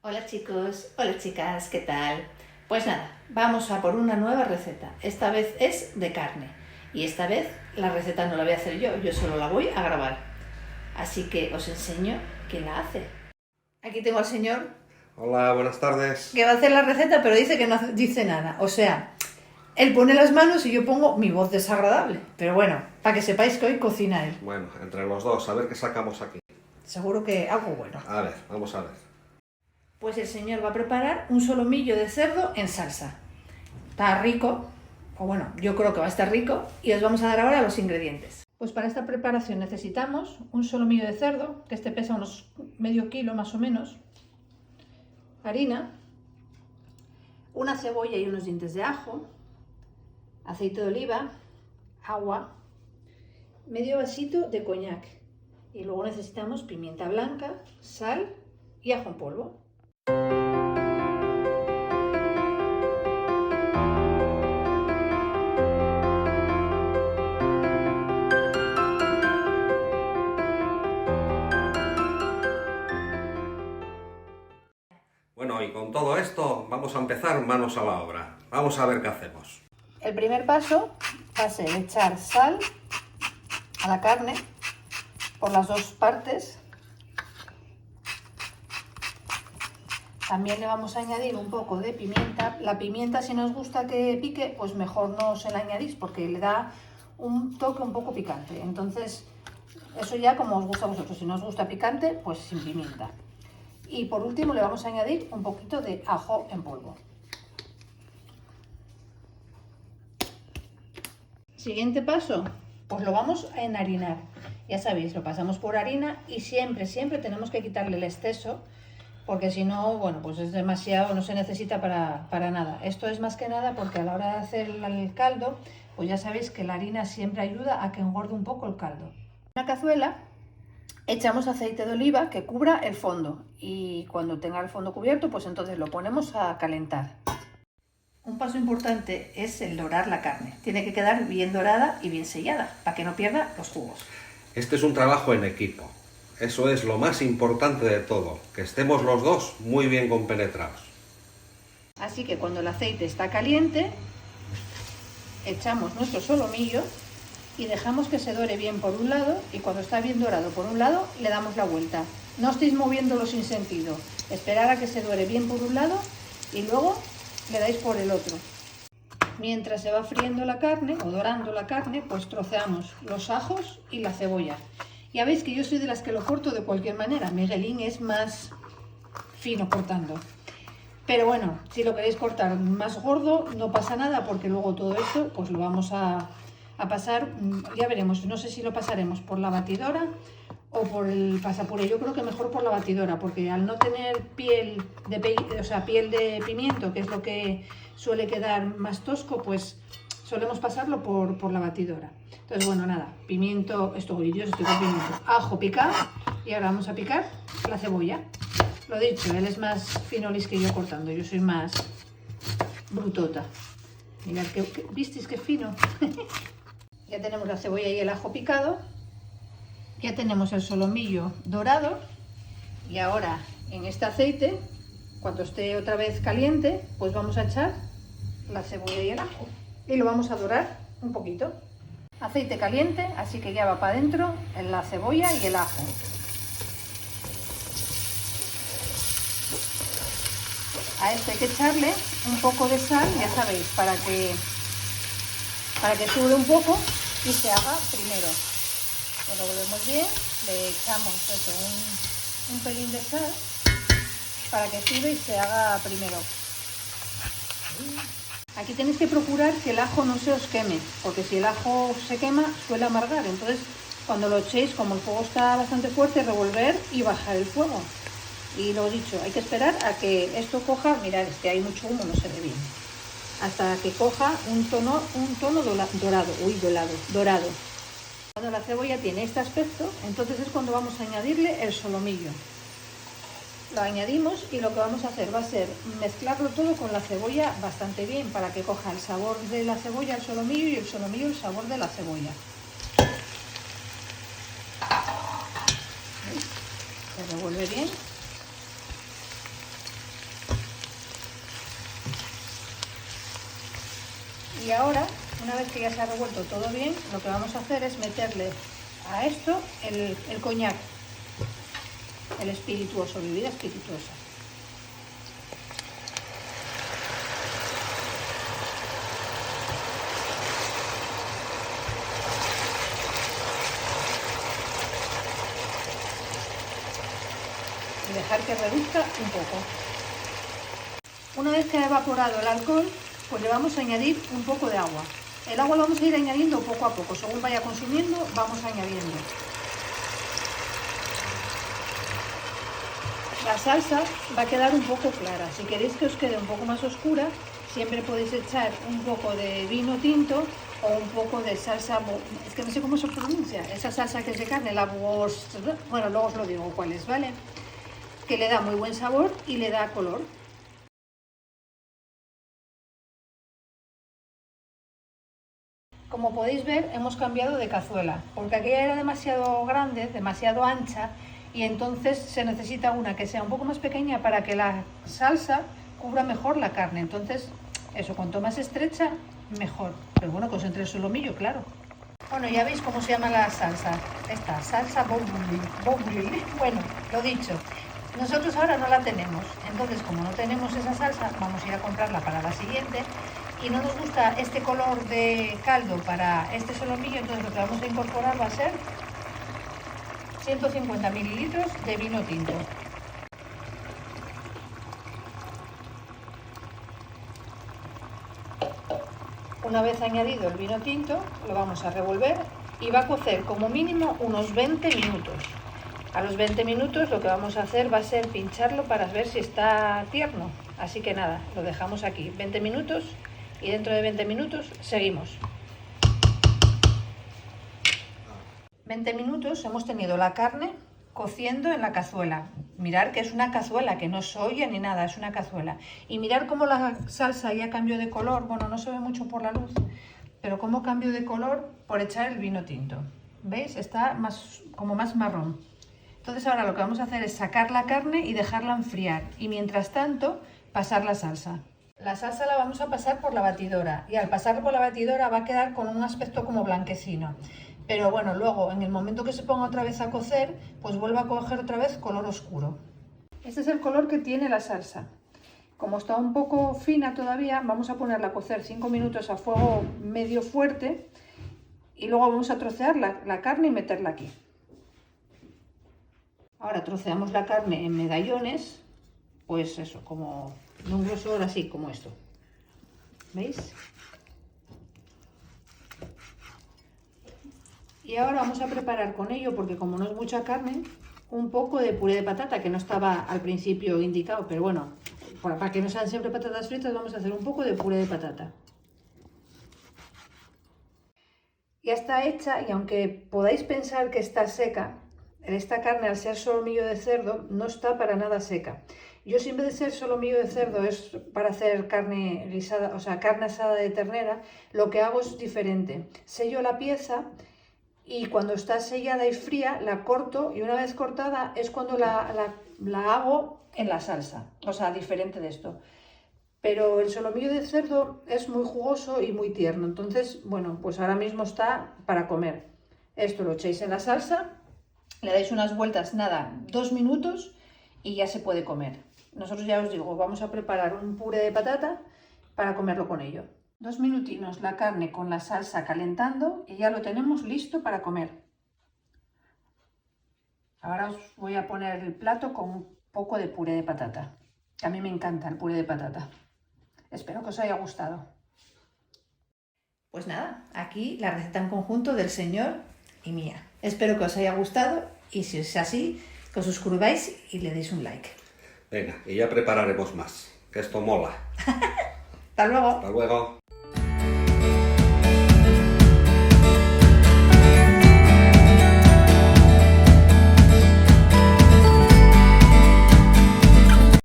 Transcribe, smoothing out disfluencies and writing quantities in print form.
Hola chicos, hola chicas, ¿qué tal? Pues nada, vamos a por una nueva receta. Esta vez es de carne. Y esta vez la receta no la voy a hacer yo solo la voy a grabar. Así que os enseño quién la hace. Aquí tengo al señor Hola, buenas tardes. que va a hacer la receta, pero dice que no dice nada. O sea, él pone las manos y yo pongo mi voz desagradable. Pero bueno, para que sepáis que hoy cocina él. Bueno, entre los dos, a ver qué sacamos aquí. Seguro que algo bueno. A ver, vamos a ver. Pues el señor va a preparar un solomillo de cerdo en salsa. Está rico, o bueno, yo creo que va a estar rico, y os vamos a dar ahora los ingredientes. Pues para esta preparación necesitamos un solomillo de cerdo, que este pesa unos medio kilo más o menos, harina, una cebolla y unos dientes de ajo, aceite de oliva, agua, medio vasito de coñac, y luego necesitamos pimienta blanca, sal y ajo en polvo. Bueno, y con todo esto vamos a empezar manos a la obra. Vamos a ver qué hacemos. El primer paso va a ser echar sal a la carne por las dos partes. También le vamos a añadir un poco de pimienta. La pimienta, si no os gusta que pique, pues mejor no se la añadís porque le da un toque un poco picante. Entonces, eso ya como os gusta a vosotros. Si no os gusta picante, pues sin pimienta. Y por último le vamos a añadir un poquito de ajo en polvo. Siguiente paso, pues lo vamos a enharinar. Ya sabéis, lo pasamos por harina y siempre tenemos que quitarle el exceso, porque si no, bueno, pues es demasiado, no se necesita para nada. Esto es más que nada porque a la hora de hacer el caldo, pues ya sabéis que la harina siempre ayuda a que engorde un poco el caldo. En una cazuela echamos aceite de oliva que cubra el fondo y cuando tenga el fondo cubierto, pues entonces lo ponemos a calentar. Un paso importante es el dorar la carne. Tiene que quedar bien dorada y bien sellada para que no pierda los jugos. Este es un trabajo en equipo. Eso es lo más importante de todo, que estemos los dos muy bien compenetrados. Así que cuando el aceite está caliente, echamos nuestro solomillo y dejamos que se dore bien por un lado, y cuando está bien dorado por un lado le damos la vuelta. No estéis moviéndolo sin sentido, esperar a que se dore bien por un lado y luego le dais por el otro. Mientras se va friendo la carne o dorando la carne, pues troceamos los ajos y la cebolla. Ya veis que yo soy de las que lo corto de cualquier manera. Miguelín es más fino cortando. Pero bueno, si lo queréis cortar más gordo no pasa nada, porque luego todo esto pues lo vamos a pasar, ya veremos, no sé si lo pasaremos por la batidora o por el pasapuré. Yo creo que mejor por la batidora, porque al no tener piel de pimiento, que es lo que suele quedar más tosco, pues solemos pasarlo por la batidora. Entonces, bueno, nada, pimiento, estoy con pimiento, ajo picado, y ahora vamos a picar la cebolla. Lo dicho, él es más finolis que yo cortando, yo soy más brutota. Mirad, ¿visteis qué fino? Ya tenemos la cebolla y el ajo picado, ya tenemos el solomillo dorado, y ahora en este aceite, cuando esté otra vez caliente, pues vamos a echar la cebolla y el ajo y lo vamos a dorar un poquito. Aceite caliente, así que ya va para adentro la cebolla y el ajo. A esto hay que echarle un poco de sal, ya sabéis, para que sude un poco y se haga primero. Lo revolvemos bien, le echamos eso, un pelín de sal para que sude y se haga primero. Aquí tenéis que procurar que el ajo no se os queme, porque si el ajo se quema suele amargar. Entonces, cuando lo echéis, como el fuego está bastante fuerte, revolver y bajar el fuego. Y lo dicho, hay que esperar a que esto coja, mirad, es que hay mucho humo, no se ve bien, hasta que coja un tono dorado. Cuando la cebolla tiene este aspecto, entonces es cuando vamos a añadirle el solomillo. Lo añadimos y lo que vamos a hacer va a ser mezclarlo todo con la cebolla bastante bien para que coja el sabor de la cebolla el solomillo y el solomillo el sabor de la cebolla. ¿Veis? Se revuelve bien. Y ahora, una vez que ya se ha revuelto todo bien, lo que vamos a hacer es meterle a esto el coñac, el espirituoso, bebida espirituosa. Y dejar que reduzca un poco. Una vez que ha evaporado el alcohol, pues le vamos a añadir un poco de agua. El agua lo vamos a ir añadiendo poco a poco, según vaya consumiendo, vamos añadiendo. La salsa va a quedar un poco clara. Si queréis que os quede un poco más oscura, siempre podéis echar un poco de vino tinto o un poco de salsa, es que no sé cómo se pronuncia, esa salsa que es de carne, bueno, luego os lo digo cuál es, ¿vale? Que le da muy buen sabor y le da color. Como podéis ver, hemos cambiado de cazuela, porque aquella era demasiado grande, demasiado ancha, y entonces se necesita una que sea un poco más pequeña para que la salsa cubra mejor la carne. Entonces, eso, cuanto más estrecha, mejor. Pero bueno, que os entre el solomillo, claro. Bueno, ya veis cómo se llama la salsa. Esta, salsa bourbon. Bueno, lo dicho. Nosotros ahora no la tenemos, entonces como no tenemos esa salsa, vamos a ir a comprarla para la siguiente y no nos gusta este color de caldo para este solomillo, entonces lo que vamos a incorporar va a ser 150 mililitros de vino tinto. Una vez añadido el vino tinto, lo vamos a revolver y va a cocer como mínimo unos 20 minutos. A los 20 minutos lo que vamos a hacer va a ser pincharlo para ver si está tierno. Así que nada, lo dejamos aquí 20 minutos y dentro de 20 minutos seguimos. 20 minutos hemos tenido la carne cociendo en la cazuela. Mirad que es una cazuela, que no es olla ni nada, es una cazuela. Y mirad cómo la salsa ya cambió de color. Bueno, no se ve mucho por la luz, pero cómo cambió de color por echar el vino tinto. ¿Veis? Está como más marrón. Entonces ahora lo que vamos a hacer es sacar la carne y dejarla enfriar y mientras tanto pasar la salsa. La salsa la vamos a pasar por la batidora y al pasarla por la batidora va a quedar con un aspecto como blanquecino. Pero bueno, luego en el momento que se ponga otra vez a cocer, pues vuelve a coger otra vez color oscuro. Este es el color que tiene la salsa. Como está un poco fina todavía, vamos a ponerla a cocer 5 minutos a fuego medio fuerte y luego vamos a trocear la carne y meterla aquí. Ahora troceamos la carne en medallones, pues eso, como de un grosor así como esto. ¿Veis? Y ahora vamos a preparar con ello, porque como no es mucha carne, un poco de puré de patata, que no estaba al principio indicado, pero bueno, para que no sean siempre patatas fritas, vamos a hacer un poco de puré de patata. Ya está hecha y aunque podáis pensar que está seca, esta carne, al ser solomillo de cerdo, no está para nada seca. Yo, si en vez de ser solomillo de cerdo es para hacer carne guisada, o sea, carne asada de ternera, lo que hago es diferente. Sello la pieza y cuando está sellada y fría la corto y una vez cortada es cuando la hago en la salsa. O sea, diferente de esto. Pero el solomillo de cerdo es muy jugoso y muy tierno. Entonces, bueno, pues ahora mismo está para comer. Esto lo echáis en la salsa. Le dais unas vueltas, nada, 2 minutos y ya se puede comer. Nosotros ya os digo, vamos a preparar un puré de patata para comerlo con ello. 2 minutinos la carne con la salsa calentando y ya lo tenemos listo para comer. Ahora os voy a poner el plato con un poco de puré de patata. A mí me encanta el puré de patata. Espero que os haya gustado. Pues nada, aquí la receta en conjunto del señor y mía. Espero que os haya gustado y si es así, que os suscribáis y le deis un like. Venga, y ya prepararemos más, que esto mola. Hasta luego. Hasta luego.